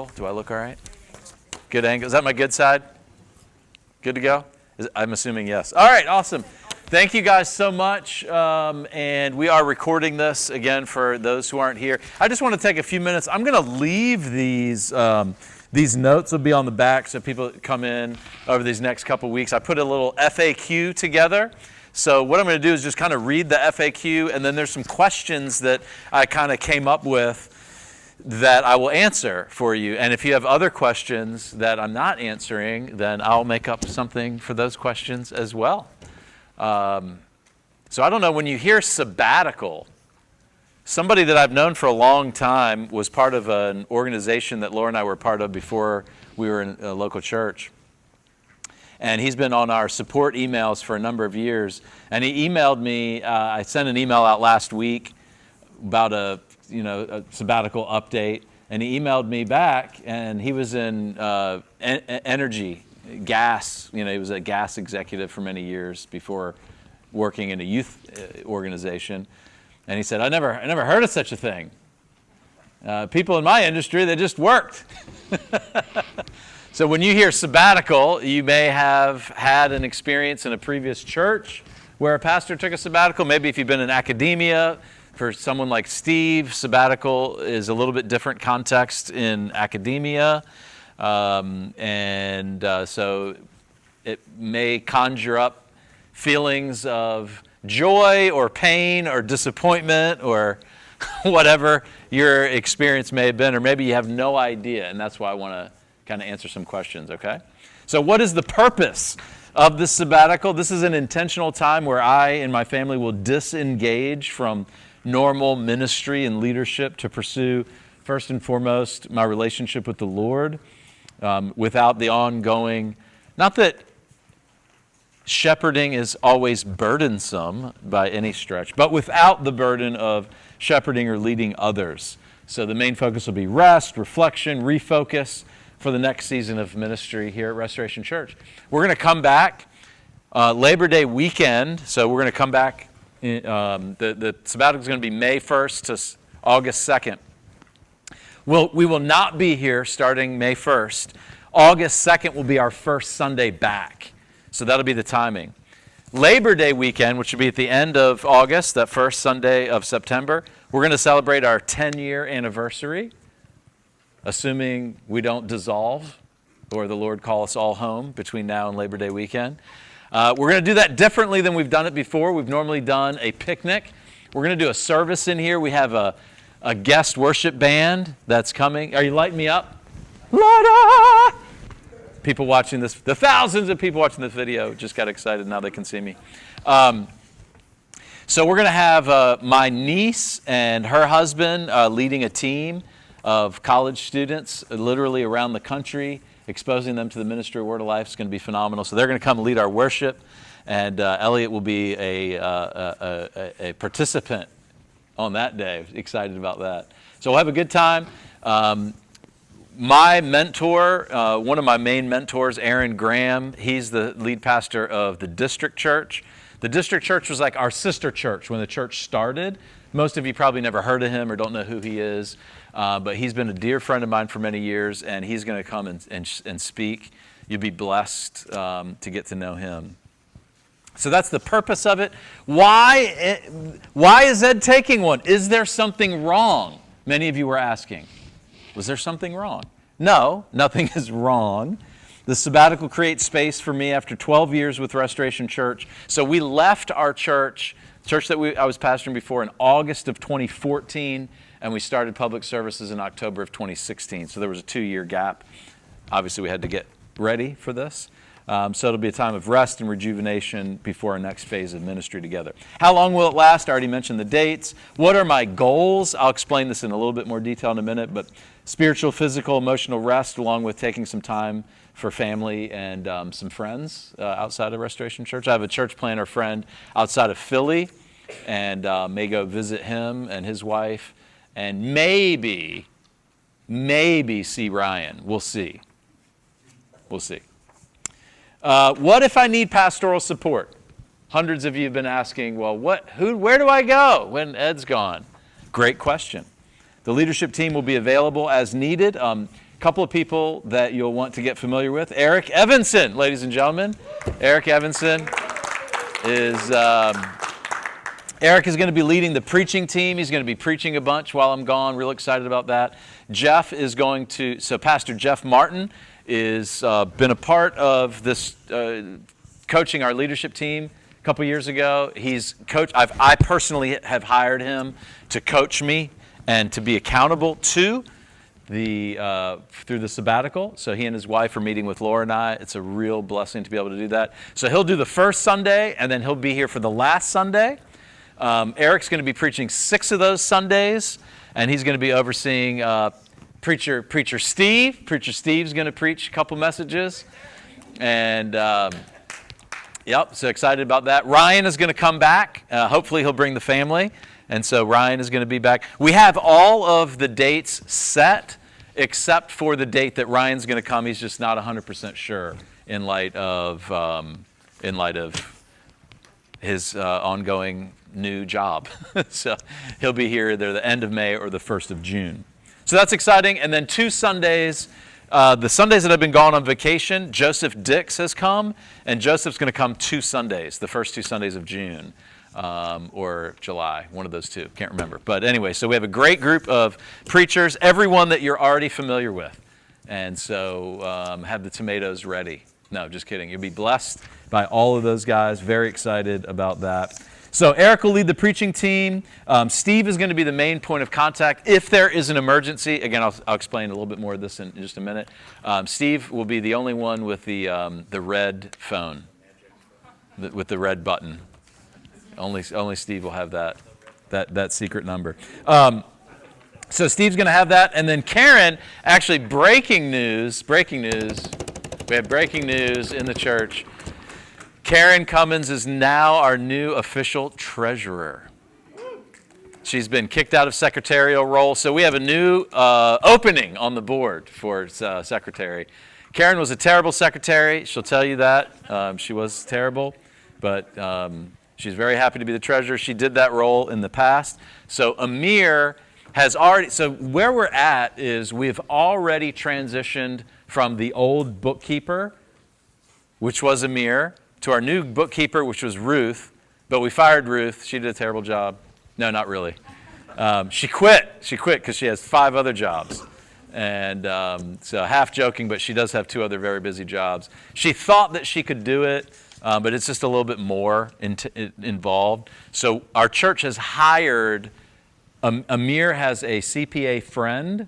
Do I look all right? Good angle. Is that my good side? Good to go? I'm assuming yes. All right, awesome. Thank you guys so much. And we are recording this again for those who aren't here. I just want to take a few minutes. I'm going to leave these notes will be on the back so people come in over these next couple weeks. I put a little FAQ together. So what I'm going to do is just kind of read the FAQ, and then there's some questions that I kind of came up with that I will answer for you. And if you have other questions that I'm not answering, then I'll make up something for those questions as well. So I don't know, when you hear sabbatical, somebody that I've known for a long time was part of an organization that Laura and I were part of before we were in a local church. And he's been on our support emails for a number of years. And he emailed me, I sent an email out last week about a sabbatical update, and he emailed me back, and he was in energy, gas. He was a gas executive for many years before working in a youth organization. And he said, I never heard of such a thing. People in my industry, they just worked. So when you hear sabbatical, you may have had an experience in a previous church where a pastor took a sabbatical. Maybe if you've been in academia. For someone like Steve, sabbatical is a little bit different context in academia. So it may conjure up feelings of joy or pain or disappointment or whatever your experience may have been, or maybe you have no idea, and that's why I want to kind of answer some questions, okay? So what is the purpose of this sabbatical? This is an intentional time where I and my family will disengage from normal ministry and leadership to pursue, first and foremost, my relationship with the Lord, without the ongoing, not that shepherding is always burdensome by any stretch, but without the burden of shepherding or leading others. So the main focus will be rest, reflection, refocus for the next season of ministry here at Restoration Church. We're going to come back Labor Day weekend, so we're going to come back. The sabbatical is going to be May 1st to August 2nd. We will not be here starting May 1st. August 2nd will be our first Sunday back. So that'll be the timing. Labor Day weekend, which will be at the end of August, that first Sunday of September, we're going to celebrate our 10-year anniversary, assuming we don't dissolve or the Lord call us all home between now and Labor Day weekend. We're going to do that differently than we've done it before. We've normally done a picnic. We're going to do a service in here. We have a guest worship band that's coming. Are you lighting me up? Light up! People watching this, the thousands of people watching this video just got excited. Now they can see me. So we're going to have my niece and her husband leading a team of college students literally around the country, exposing them to the ministry of Word of Life. Is going to be phenomenal. So they're going to come lead our worship, and Elliot will be a participant on that day. Excited about that. So we'll have a good time. My mentor, one of my main mentors, Aaron Graham, he's the lead pastor of the district church. The district church was like our sister church when the church started. Most of you probably never heard of him or don't know who he is. But he's been a dear friend of mine for many years, and he's going to come and speak. You'll be blessed to get to know him. So that's the purpose of it. Why is Ed taking one? Is there something wrong? Many of you were asking. Was there something wrong? No, nothing is wrong. The sabbatical creates space for me after 12 years with Restoration Church. So we left our church that I was pastoring before, in August of 2014. And we started public services in October of 2016. So there was a 2-year gap. Obviously, we had to get ready for this. So it'll be a time of rest and rejuvenation before our next phase of ministry together. How long will it last? I already mentioned the dates. What are my goals? I'll explain this in a little bit more detail in a minute. But spiritual, physical, emotional rest, along with taking some time for family and some friends outside of Restoration Church. I have a church planner friend outside of Philly, and may go visit him and his wife. And maybe see Ryan. We'll see. We'll see. What if I need pastoral support? Hundreds of you have been asking, well, where do I go when Ed's gone? Great question. The leadership team will be available as needed. couple of people that you'll want to get familiar with. Eric Evanson, ladies and gentlemen. Eric Evanson is... Eric is going to be leading the preaching team. He's going to be preaching a bunch while I'm gone. Real excited about that. Jeff is going to, so Pastor Jeff Martin is been a part of this coaching our leadership team a couple years ago. He's coach. I personally have hired him to coach me and to be accountable to through the sabbatical. So he and his wife are meeting with Laura and I. It's a real blessing to be able to do that. So he'll do the first Sunday, and then he'll be here for the last Sunday. Eric's going to be preaching 6 of those Sundays, and he's going to be overseeing Preacher Steve. Preacher Steve's going to preach a couple messages, and yep, so excited about that. Ryan is going to come back. Hopefully he'll bring the family, and so Ryan is going to be back. We have all of the dates set, except for the date that Ryan's going to come. He's just not 100% sure in light of his ongoing new job. So he'll be here either the end of May or the 1st of June. So that's exciting. And then 2 Sundays, the Sundays that I've been gone on vacation, Joseph Dix has come, and Joseph's going to come 2 Sundays, the first 2 Sundays of June or July, one of those 2, can't remember. But anyway, so we have a great group of preachers, everyone that you're already familiar with. And so have the tomatoes ready. No, just kidding. You'll be blessed by all of those guys. Very excited about that. So Eric will lead the preaching team. Steve is going to be the main point of contact if there is an emergency. Again, I'll explain a little bit more of this in just a minute. Steve will be the only one with the red phone, with the red button. Only Steve will have that secret number. So Steve's going to have that, and then Karen. Actually, breaking news. We have breaking news in the church. Karen Cummins is now our new official treasurer. She's been kicked out of secretarial role, so we have a new opening on the board for secretary. Karen was a terrible secretary. She'll tell you that. She was terrible, but she's very happy to be the treasurer. She did that role in the past. So Amir has already, so where we're at is we've already transitioned from the old bookkeeper, which was Amir, to our new bookkeeper, which was Ruth, but we fired Ruth. She did a terrible job. No, not really. She quit. She quit because she has 5 other jobs. And so half joking, but she does have 2 other very busy jobs. She thought that she could do it, but it's just a little bit more involved. So our church has hired, Amir has a CPA friend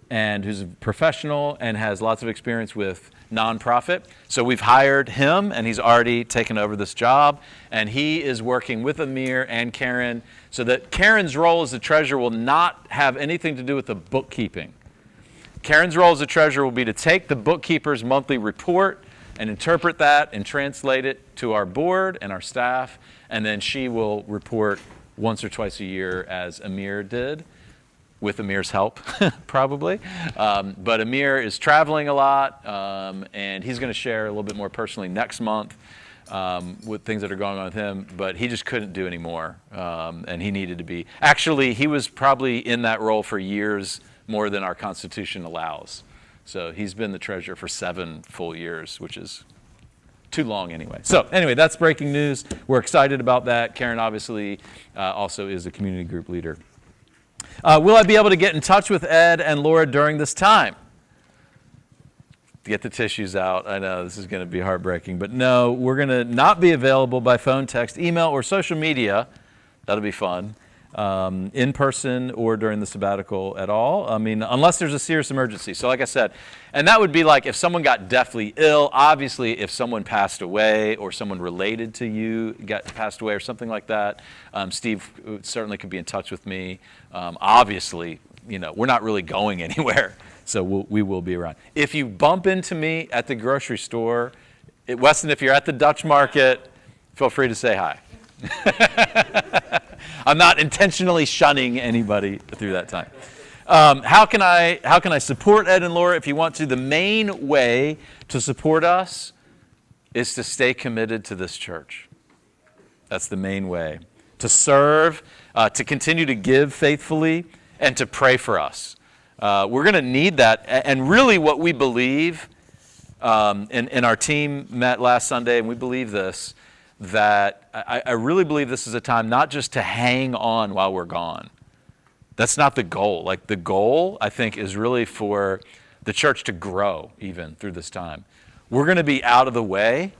and who's a professional and has lots of experience with nonprofit. So we've hired him, and he's already taken over this job, and he is working with Amir and Karen so that Karen's role as the treasurer will not have anything to do with the bookkeeping. Karen's role as the treasurer will be to take the bookkeeper's monthly report and interpret that and translate it to our board and our staff, and then she will report once or twice a year as Amir did, with Amir's help, probably. But Amir is traveling a lot, and he's going to share a little bit more personally next month with things that are going on with him, but he just couldn't do any more, and he needed to be. Actually, he was probably in that role for years more than our Constitution allows. So he's been the treasurer for 7 full years, which is too long anyway. So anyway, that's breaking news. We're excited about that. Karen obviously also is a community group leader. Will I be able to get in touch with Ed and Laura during this time? Get the tissues out. I know this is going to be heartbreaking, but no, we're going to not be available by phone, text, email, or social media. That'll be fun. In person or during the sabbatical at all. I mean, unless there's a serious emergency. So like I said, and that would be like if someone got deathly ill, obviously if someone passed away or someone related to you passed away or something like that, Steve certainly could be in touch with me. Obviously, we're not really going anywhere, so we will be around. If you bump into me at the grocery store, Weston, if you're at the Dutch market, feel free to say hi. I'm not intentionally shunning anybody through that time. How can I support Ed and Laura if you want to? The main way to support us is to stay committed to this church. That's the main way. To serve, to continue to give faithfully, and to pray for us. We're going to need that. And really what we believe, and our team met last Sunday, and we believe this, that I really believe this is a time not just to hang on while we're gone. That's not the goal. Like the goal, I think, is really for the church to grow even through this time. We're going to be out of the way.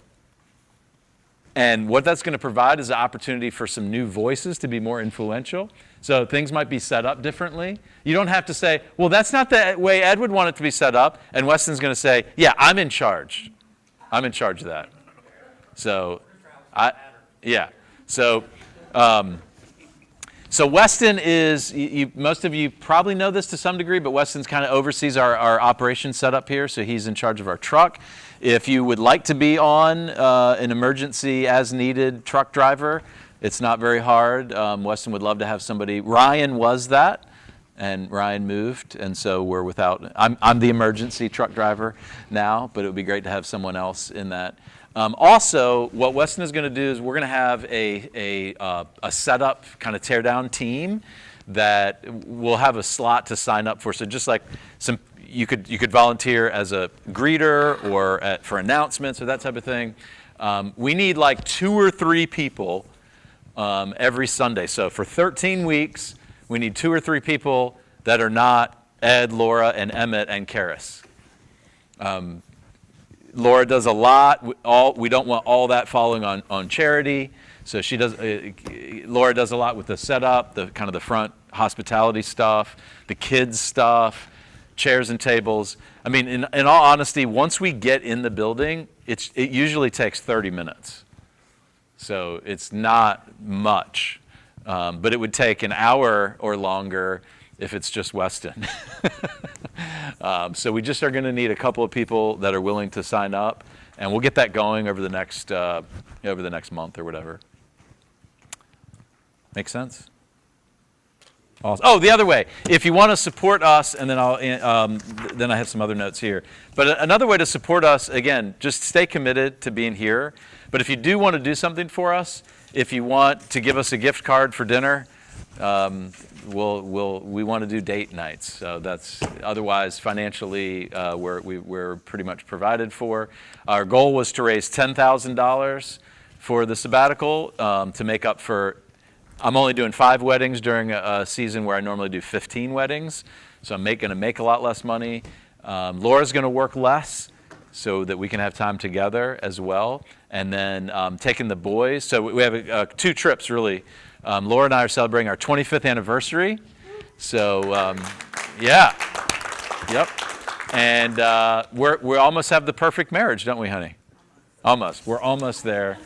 And what that's going to provide is an opportunity for some new voices to be more influential. So things might be set up differently. You don't have to say, well, that's not the way Ed would want it to be set up. And Weston's going to say, yeah, I'm in charge. I'm in charge of that. So, So Weston is, most of you probably know this to some degree, but Weston's kind of oversees our operations setup here, so he's in charge of our truck. If you would like to be on an emergency as needed truck driver, it's not very hard. Weston would love to have somebody. Ryan was that, and Ryan moved, and so we're without, I'm the emergency truck driver now, but it would be great to have someone else in that. Also, what Weston is going to do is we're going to have a setup kind of tear down team that we'll have a slot to sign up for. So just like you could volunteer as a greeter or for announcements or that type of thing. We need like 2 or 3 people every Sunday. So for 13 weeks, we need 2 or 3 people that are not Ed, Laura, and Emmett and Karis. Laura does a lot. We don't want all that falling on charity. So she does. Laura does a lot with the setup, the kind of the front hospitality stuff, the kids stuff, chairs and tables. I mean, in all honesty, once we get in the building, it usually takes 30 minutes. So it's not much, but it would take an hour or longer if it's just Weston. So we just are going to need a couple of people that are willing to sign up, and we'll get that going over the next month or whatever. Make sense? Awesome. Oh, the other way, if you want to support us, and then then I have some other notes here. But another way to support us, again, just stay committed to being here. But if you do want to do something for us, if you want to give us a gift card for dinner, we want to do date nights. So that's otherwise financially we're pretty much provided for. Our goal was to raise $10,000 for the sabbatical to make up for. I'm only doing 5 weddings during a season where I normally do 15 weddings, so I'm going to make a lot less money. Laura's going to work less so that we can have time together as well. And then taking the boys. So we have 2 trips really. Laura and I are celebrating our 25th anniversary. So, yeah. Yep. And we almost have the perfect marriage, don't we, honey? Almost. We're almost there.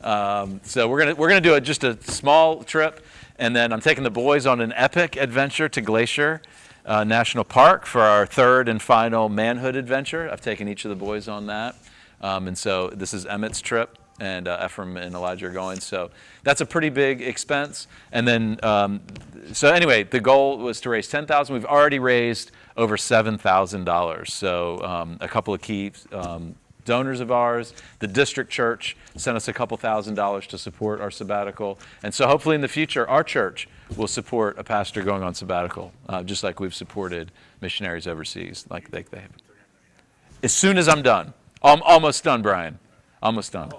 So we're gonna do just a small trip, and then I'm taking the boys on an epic adventure to Glacier National Park for our 3rd and final manhood adventure. I've taken each of the boys on that. And so this is Emmett's trip. And Ephraim and Elijah are going. So that's a pretty big expense. And then, so anyway, the goal was to raise $10,000. We've already raised over $7,000. So a couple of key donors of ours, the district church sent us a couple $1,000s to support our sabbatical. And so hopefully in the future, our church will support a pastor going on sabbatical, just like we've supported missionaries overseas, like they have. As soon as I'm done. I'm almost done, Brian. Almost done.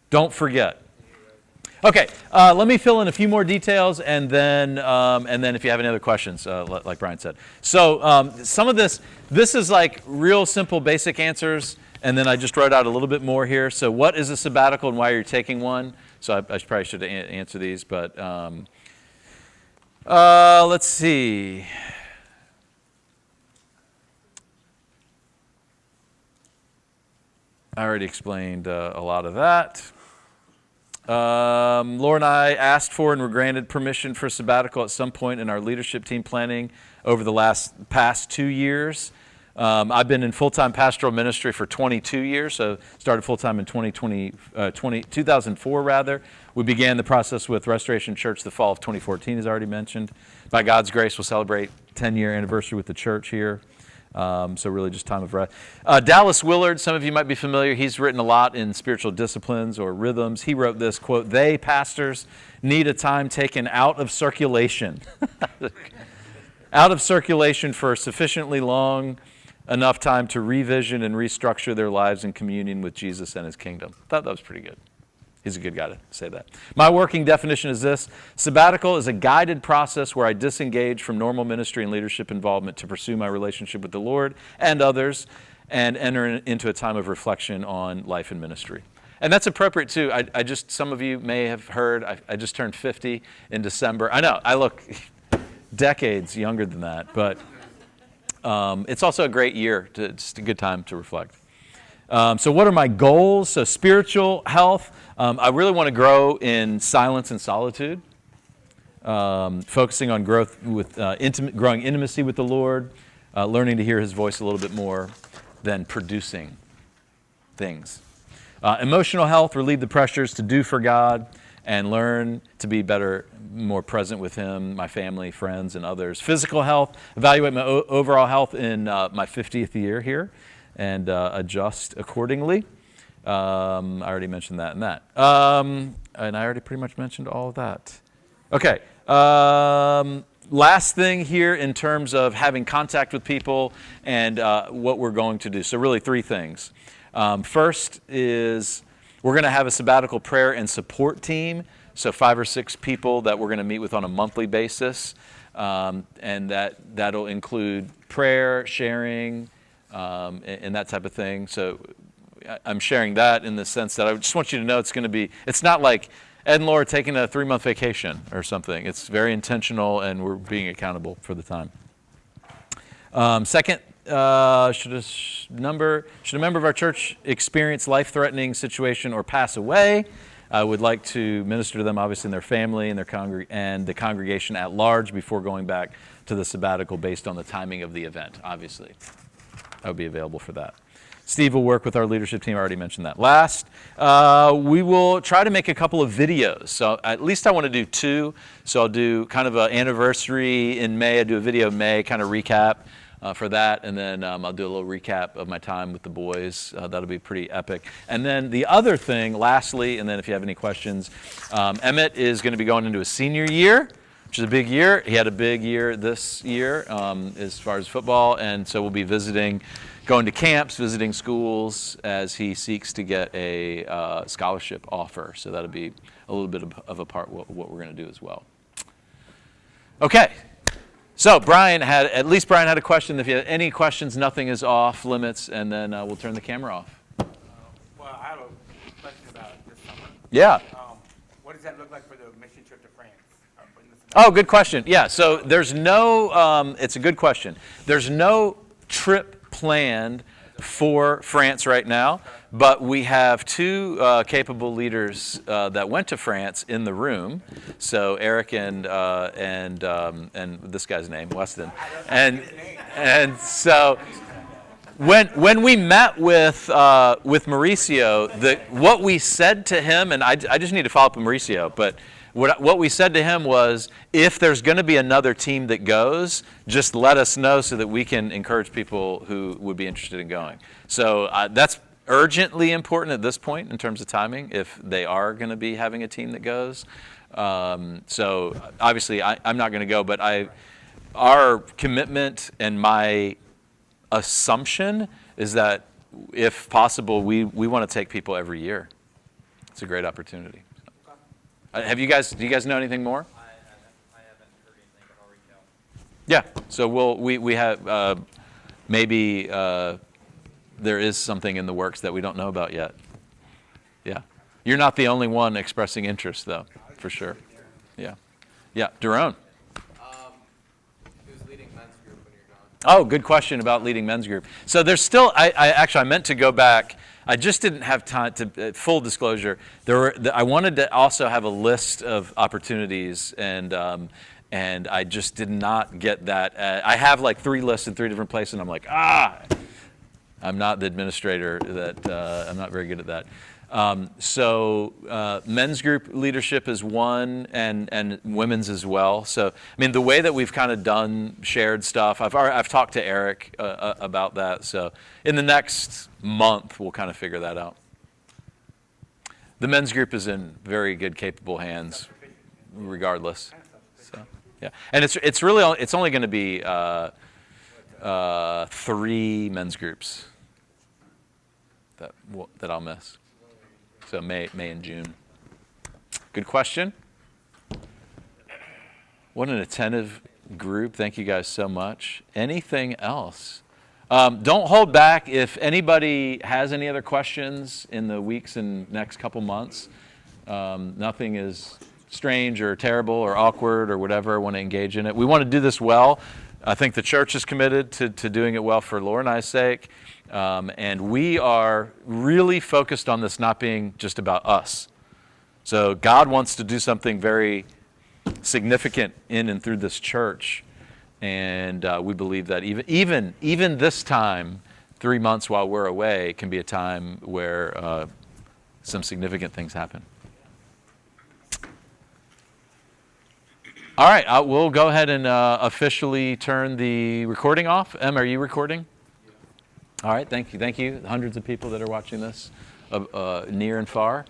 Don't forget. Okay, let me fill in a few more details, and then if you have any other questions, like Brian said. So some of this is like real simple, basic answers, and then I just wrote out a little bit more here. So what is a sabbatical and why are you taking one? So I probably should answer these, but let's see. I already explained a lot of that. Laura and I asked for and were granted permission for sabbatical at some point in our leadership team planning over the past 2 years. I've been in full-time pastoral ministry for 22 years, so started full-time in 2004 rather. We began the process with Restoration Church the fall of 2014, as already mentioned. By God's grace, we'll celebrate 10-year anniversary with the church here. So really just time of rest. Dallas Willard, some of you might be familiar. He's written a lot in spiritual disciplines or rhythms. He wrote this, quote, "They, pastors, need a time taken out of circulation." out of circulation for sufficiently long enough time to revision and restructure their lives in communion with Jesus and his kingdom. I thought that was pretty good. He's a good guy to say that. My working definition is this: sabbatical is a guided process where I disengage from normal ministry and leadership involvement to pursue my relationship with the Lord and others and enter into a time of reflection on life and ministry. And that's appropriate too. Some of you may have heard, I just turned 50 in December. I know, I look decades younger than that, but it's also a great year. It's a good time to reflect. So what are my goals? So spiritual health. I really want to grow in silence and solitude, focusing on growth with growing intimacy with the Lord, learning to hear his voice a little bit more than producing things. Emotional health, relieve the pressures to do for God and learn to be better, more present with him, my family, friends, and others. Physical health, evaluate my overall health in my 50th year here and adjust accordingly. I already mentioned that and that. And I already pretty much mentioned all of that. Okay. Last thing here in terms of having contact with people and what we're going to do. So really 3 things. First is we're going to have a sabbatical prayer and support team. So 5 or 6 people that we're going to meet with on a monthly basis. And that'll include prayer, sharing, and that type of thing. So I'm sharing that in the sense that I just want you to know it's not like Ed and Laura taking a 3-month vacation or something. It's very intentional and we're being accountable for the time. Second, should a member of our church experience life-threatening situation or pass away, I would like to minister to them, obviously, and their family and the congregation at large before going back to the sabbatical based on the timing of the event, obviously. I would be available for that. Steve will work with our leadership team. I already mentioned that. Last, we will try to make a couple of videos. So at least I want to do 2. So I'll do kind of an anniversary in May. I do a video in May, kind of recap for that. And then I'll do a little recap of my time with the boys. That'll be pretty epic. And then the other thing, lastly, and then if you have any questions, Emmett is going to be going into a senior year, which is a big year. He had a big year this year as far as football. And so we'll be going to camps, visiting schools as he seeks to get a scholarship offer. So that'll be a little bit of a part of what we're going to do as well. Okay. So Brian had a question. If you have any questions, nothing is off limits, and then we'll turn the camera off. Well, I have a question about this summer. Yeah. What does that look like for the mission trip to France? Oh, good question. Yeah, so there's no, it's a good question. There's no trip planned for France right now, but we have 2 capable leaders that went to France in the room. So Eric and this guy's name, Weston, and so when we met with Mauricio, what we said to him, and I just need to follow up with Mauricio, but what we said to him was, if there's going to be another team that goes, just let us know so that we can encourage people who would be interested in going. So that's urgently important at this point in terms of timing, if they are going to be having a team that goes. So obviously I'm not going to go, but our commitment and my assumption is that if possible, we want to take people every year. It's a great opportunity. Do you guys know anything more? I haven't heard anything, but I'll reach out. Yeah, so we have maybe there is something in the works that we don't know about yet. Yeah, you're not the only one expressing interest, though, for sure. Yeah, Daron. Who's leading men's group when you're gone? Oh, good question about leading men's group. So there's still. I meant to go back. I just didn't have time to, full disclosure, I wanted to also have a list of opportunities, and I just did not get that. I have like 3 lists in 3 different places, and I'm like, I'm not the administrator, I'm not very good at that. So men's group leadership is one, and women's as well. So, I mean, the way that we've kind of done shared stuff, I've talked to Eric about that. So in the next month, we'll kind of figure that out. The men's group is in very good, capable hands, regardless. So, Yeah, and it's really it's only going to be 3 men's groups that I'll miss. So May and June. Good question. What an attentive group. Thank you guys so much. Anything else? Don't hold back. If anybody has any other questions in the weeks and next couple months, nothing is strange or terrible or awkward or whatever. I want to engage in it. We want to do this well. I think the church is committed to doing it well for Laura and I's sake. And we are really focused on this not being just about us. So God wants to do something very significant in and through this church. And we believe that even this time, 3 months while we're away, can be a time where some significant things happen. All right, we'll go ahead and officially turn the recording off. Em, are you recording? All right, thank you. Thank you, hundreds of people that are watching this near and far.